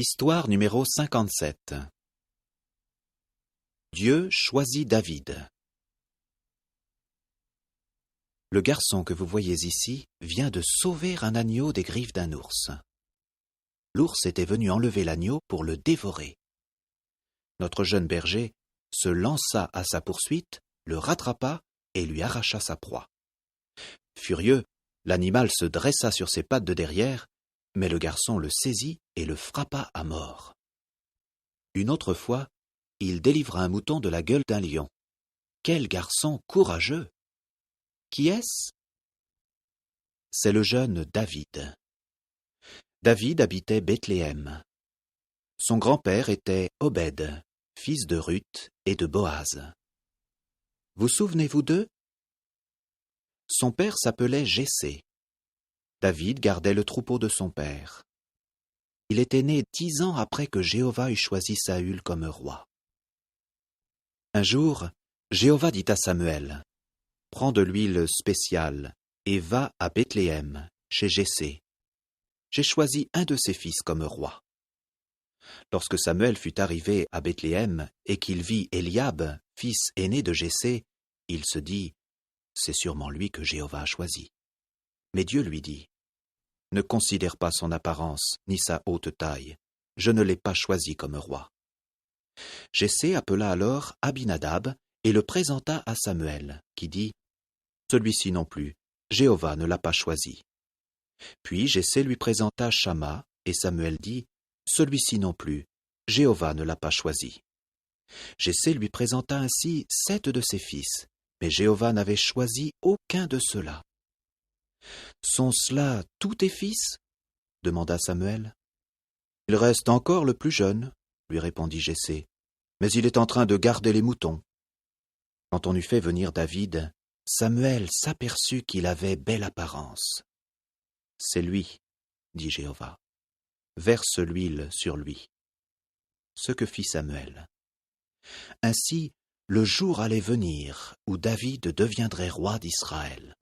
Histoire numéro 57. Dieu choisit David. Le garçon que vous voyez ici vient de sauver un agneau des griffes d'un ours. L'ours était venu enlever l'agneau pour le dévorer. Notre jeune berger se lança à sa poursuite, le rattrapa et lui arracha sa proie. Furieux, l'animal se dressa sur ses pattes de derrière, mais le garçon le saisit et le frappa à mort. Une autre fois, il délivra un mouton de la gueule d'un lion. Quel garçon courageux! Qui est-ce? C'est le jeune David. David habitait Bethléem. Son grand-père était Obed, fils de Ruth et de Boaz. Vous souvenez-vous d'eux? Son père s'appelait Jessé. David gardait le troupeau de son père. Il était né 10 ans après que Jéhovah eut choisi Saül comme roi. Un jour, Jéhovah dit à Samuel, « Prends de l'huile spéciale et va à Bethléem, chez Jessé. J'ai choisi un de ses fils comme roi. » Lorsque Samuel fut arrivé à Bethléem et qu'il vit Eliab, fils aîné de Jessé, il se dit, « C'est sûrement lui que Jéhovah a choisi. » Mais Dieu lui dit, « Ne considère pas son apparence ni sa haute taille. Je ne l'ai pas choisi comme roi. » Jessé appela alors Abinadab et le présenta à Samuel, qui dit, « Celui-ci non plus, Jéhovah ne l'a pas choisi. » Puis Jessé lui présenta Shamma, et Samuel dit, « Celui-ci non plus, Jéhovah ne l'a pas choisi. » Jessé lui présenta ainsi 7 de ses fils, mais Jéhovah n'avait choisi aucun de ceux-là. « Sont cela tous tes fils? » demanda Samuel. « Il reste encore le plus jeune, » lui répondit Jessé, « mais il est en train de garder les moutons. » Quand on eut fait venir David, Samuel s'aperçut qu'il avait belle apparence. « C'est lui, » dit Jéhovah. « Verse l'huile sur lui. » Ce que fit Samuel. Ainsi, le jour allait venir où David deviendrait roi d'Israël.